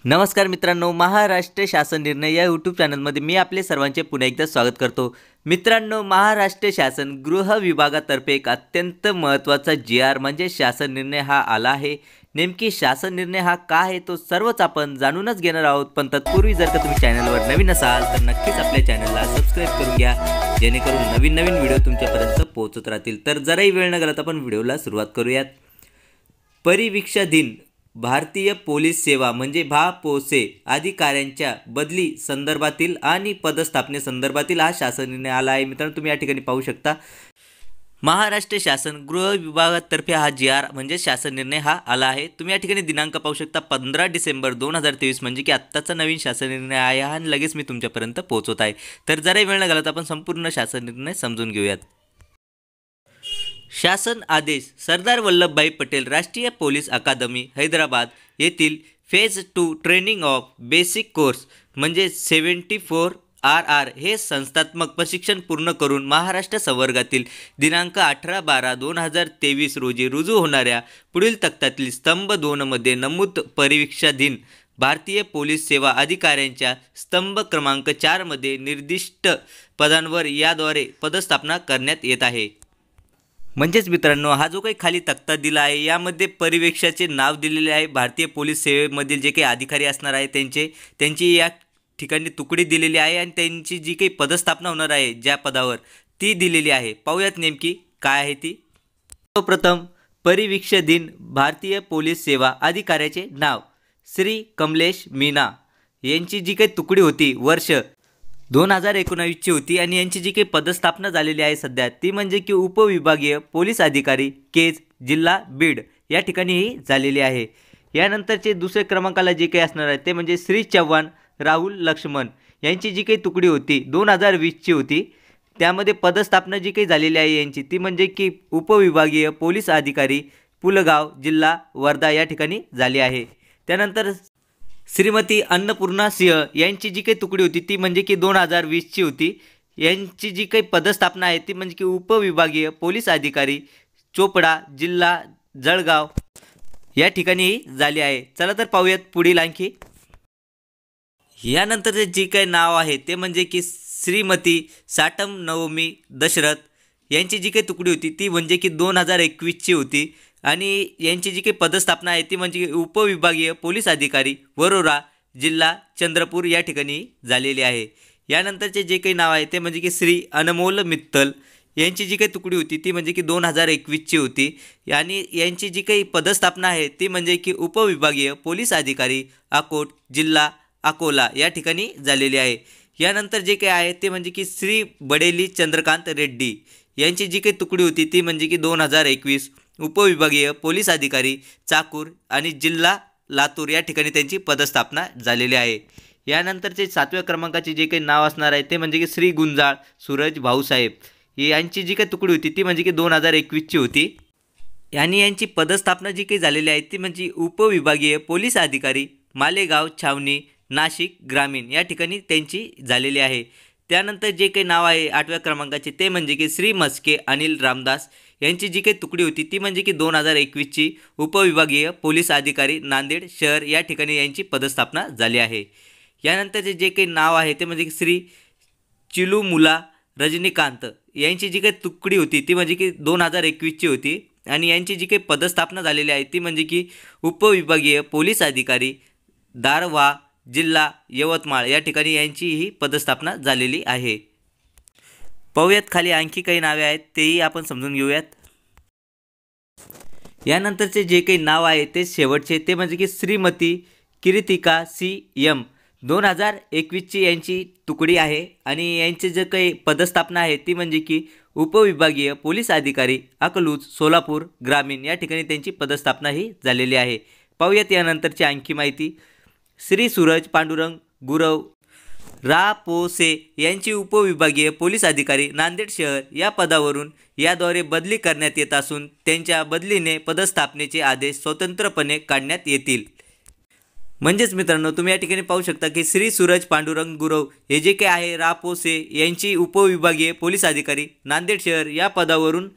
नमस्कार मित्रांनो, महाराष्ट्र शासन निर्णय या यूट्यूब चॅनलमध्ये मी आपले सर्वांचे पुन्हा एकदा स्वागत करतो। मित्रांनो, महाराष्ट्र शासन गृह विभागातर्फे एक अत्यंत महत्त्वाचा जी.आर म्हणजे शासन निर्णय हा आला आहे। नेमकी शासन निर्णय हा काय आहे तो सर्वच आपण जाणूनच घेणार आहोत। पण तत्पूर्वी जर का तुम्ही चॅनलवर नवीन असाल तर नक्कीच आपल्या चॅनलला सबस्क्राइब करून घ्या, जेणेकरून नवीन व्हिडिओ तुमच्यापर्यंत पोहोचत राहतील। तर जराही वेळ न घालवता आपण व्हिडिओला सुरुवात करूयात। परिवीक्षा दिन भारतीय पोलीस सेवा म्हणजे भापोसे अधिकाऱ्यांच्या बदली संदर्भातील आणि पदस्थापनेसंदर्भातील हा शासन निर्णय आला आहे। मित्रांनो, तुम्ही या ठिकाणी पाहू शकता महाराष्ट्र शासन गृह विभागातर्फे हा जी.आर म्हणजे शासन निर्णय हा आला आहे। तुम्ही या ठिकाणी दिनांक पाहू शकता 15 डिसेंबर 2023 म्हणजे की आत्ताचा नवीन शासन निर्णय आहे आणि लगेच मी तुमच्यापर्यंत पोहोचवत आहे। तर जरा वेळ न घालवता आपण संपूर्ण शासन निर्णय समजून घेऊयात। शासन आदेश सरदार वल्लभभाई पटेल राष्ट्रीय पोलीस अकादमी हैदराबाद येथील phase 2 training of basic course म्हणजे 74RR हे संस्थात्मक प्रशिक्षण पूर्ण करून महाराष्ट्र संवर्गातील दिनांक 18/12/2023 रोजी रुजू होणाऱ्या पुढील तक्त्यातील स्तंभ 2 मध्ये नमूद परिवीक्षा दिन भारतीय पोलीस सेवा अधिकाऱ्यांच्या स्तंभ क्रमांक 4 मध्ये निर्दिष्ट पदांवर याद्वारे पदस्थापना करण्यात येत आहे। म्हणजेच मित्रांनो, हा जो काही खाली तक्ता दिला आहे यामध्ये परिवीक्षाचे नाव दिलेले आहे। भारतीय पोलीस सेवेमधील जे काही अधिकारी असणार आहे त्यांची या ठिकाणी तुकडी दिलेली आहे आणि त्यांची जी काही पदस्थापना होणार आहे ज्या पदावर ती दिलेली आहे। पाहूयात नेमकी काय आहे ती। सर्वप्रथम परिवीक्षा दिन भारतीय पोलीस सेवा अधिकाऱ्याचे नाव श्री कमलेश मीना यांची जी काही तुकडी होती वर्ष 2019 ची होती आणि यांची जी काही पदस्थापना झालेली आहे सध्या ती म्हणजे की उपविभागीय पोलीस अधिकारी केज जिल्हा बीड या ठिकाणी ही झालेली आहे। यानंतरचे दुसरे क्रमांकाला जे काही असणार आहे ते म्हणजे श्री चव्हाण राहुल लक्ष्मण यांची जी काही तुकडी होती 2020 ची होती, त्यामध्ये पदस्थापना जी काही झालेली आहे यांची ती म्हणजे की उपविभागीय पोलीस अधिकारी पुलगाव जिल्हा वर्धा या ठिकाणी झाली आहे। त्यानंतर श्रीमती अन्नपूर्णा सिंह यांची जी काही तुकडी होती ती म्हणजे की 2020 ची होती, यांची जी काही पदस्थापना आहे ती म्हणजे की उपविभागीय पोलीस अधिकारी चोपडा जिल्हा जळगाव या ठिकाणी झाली आहे। चला तर पाहूयात पुढील आणखी। यानंतरचे जे काही नाव आहे ते म्हणजे की श्रीमती साटम नवमी दशरथ यांची जी काही तुकडी होती ती म्हणजे की 2021 ची होती आणि यांची जी काही पदस्थापना आहे ती म्हणजे उपविभागीय पोलीस अधिकारी वरोरा जिल्हा चंद्रपूर या ठिकाणी झालेली आहे। यानंतरचे जे काही नाव आहे ते म्हणजे की श्री अनमोल मित्तल यांची जी काही तुकडी होती ती म्हणजे की 2021 ची होती आणि यांची जी काही पदस्थापना आहे ती म्हणजे की उपविभागीय पोलीस अधिकारी अकोट जिल्हा अकोला या ठिकाणी झालेली आहे। यानंतर जे काही आहे ते म्हणजे की श्री बडेली चंद्रकांत रेड्डी यांची जी काही तुकडी होती ती म्हणजे की 2021 उपविभागीय पोलीस अधिकारी चाकूर आणि जिल्हा लातूर या ठिकाणी त्यांची पदस्थापना झालेली आहे। यानंतरचे 7व्या क्रमांकाचे जे काही नाव असणार आहे ते म्हणजे की श्री गुंजाळ सूरज भाऊसाहेब यांची जी काही तुकडी होती ती म्हणजे की 2021 ची होती आणि यांची पदस्थापना जी काही झालेली आहे ती म्हणजे उपविभागीय पोलीस अधिकारी मालेगाव छावणी नाशिक ग्रामीण या ठिकाणी त्यांची झालेली आहे। त्यानंतर जे काही नाव आहे 8व्या क्रमांकाचे ते म्हणजे की श्री मस्के अनिल रामदास यांची जी काही तुकडी होती ती म्हणजे की 2021 ची उपविभागीय पोलीस अधिकारी नांदेड शहर या ठिकाणी यांची पदस्थापना झाली आहे। यानंतरचे जे काही नाव आहे ते म्हणजे की श्री चिलुमुला रजनीकांत यांची जी काही तुकडी होती ती म्हणजे की 2021 ची होती आणि यांची जी काही पदस्थापना झालेली आहे ती म्हणजे की उपविभागीय पोलीस अधिकारी दारव्हा जिल्हा यवतमाळ या ठिकाणी यांची ही पदस्थापना झालेली आहे। पाहूयात खाली आणखी काही नावे आहेत तेही आपण समजून घेऊयात। यानंतरचे जे काही नाव आहे ते शेवटचे ते म्हणजे की श्रीमती कीर्तिका CM 2021 ची यांची तुकडी आहे आणि यांची जे काही पदस्थापना आहे ती म्हणजे की उपविभागीय पोलीस अधिकारी अकलूज सोलापूर ग्रामीण या ठिकाणी त्यांची पदस्थापना ही झालेली आहे। पाहूयात यानंतरची आणखी माहिती। श्री सूरज पांडुरंग गुरव रापोसे यांची उपविभागीय पोलीस अधिकारी नांदेड शहर या पदावरून याद्वारे बदली करण्यात येत असून त्यांच्या बदलीने पदस्थापनेचे आदेश स्वतंत्रपणे काढण्यात येतील। म्हणजेच मित्रांनो, तुम्ही या ठिकाणी पाहू शकता की श्री सूरज पांडुरंग गुरव हे जे काही आहे रापोसे यांची उपविभागीय पोलीस अधिकारी नांदेड शहर या पदावरून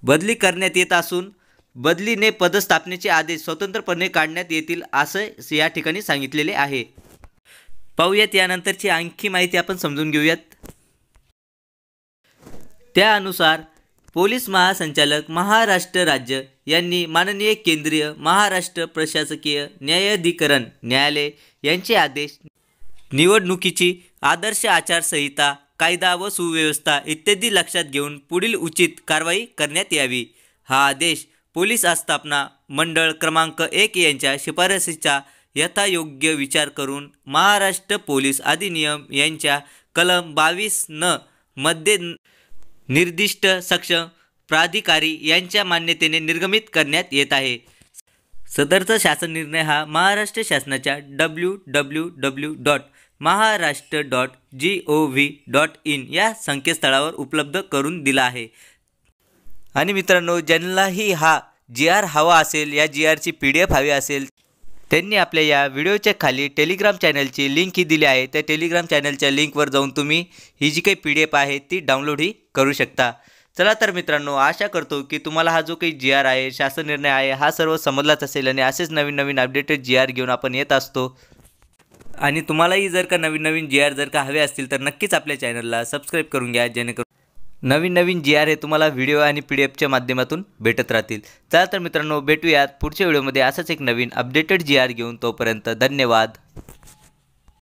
बदली करण्यात येत असून बदलीने पदस्थापनेचे आदेश स्वतंत्रपणे काढण्यात येतील असं या ठिकाणी सांगितलेले आहे. पाहूयात यानंतरची आणखी माहिती आपण समजून घेऊयात. त्यानुसार पोलीस महासंचालक महाराष्ट्र राज्य यांनी माननीय केंद्रीय महाराष्ट्र प्रशासकीय न्यायाधिकरण न्यायालय यांचे आदेश निवडणुकीची आदर्श आचारसंहिता कायदा व सुव्यवस्था इत्यादी लक्षात घेऊन पुढील उचित कारवाई करण्यात यावी. हा आदेश पोलीस आस्थापना मंडळ क्रमांक 1 यांच्या शिफारसीचा यथायोग्य विचार करून महाराष्ट्र पोलीस अधिनियम यांच्या कलम 22(न) मध्ये निर्दिष्ट सक्षम प्राधिकारी यांच्या मान्यतेने निर्गमित करण्यात येत आहे. सदरचा शासन निर्णय हा महाराष्ट्र शासनाच्या www.maharashtra.gov.in या संकेतस्थळावर उपलब्ध करून दिला आहे. आणि मित्रांनो, ज्यांनाही हा GR हवा असेल, या GRची PDF हवी असेल, त्यांनी आपल्या या व्हिडिओच्या खाली टेलिग्राम चॅनलची लिंक ही दिली आहे. त्या टेलिग्राम चॅनलच्या लिंकवर जाऊन तुम्ही ही जी काही PDF आहे ती डाउनलोडही करू शकता. चला तर मित्रांनो, आशा करतो की तुम्हाला हा जो काही GR आहे, शासन निर्णय आहे, हा सर्व समजलाच असेल आणि असेच नवीन नवीन अपडेटेड GR घेऊन आपण येत असतो. आणि तुम्हालाही जर का नवीन नवीन GR जर का हवे असतील तर नक्कीच आपल्या चॅनलला सबस्क्राईब करून घ्या, जेणेकरून नवीन नवीन GR हे तुम्हाला व्हिडिओ आणि PDFच्या माध्यमातून भेटत राहतील. चला तर मित्रांनो, भेटूयात पुढच्या व्हिडिओमध्ये असंच एक नवीन अपडेटेड GR घेऊन. तोपर्यंत धन्यवाद.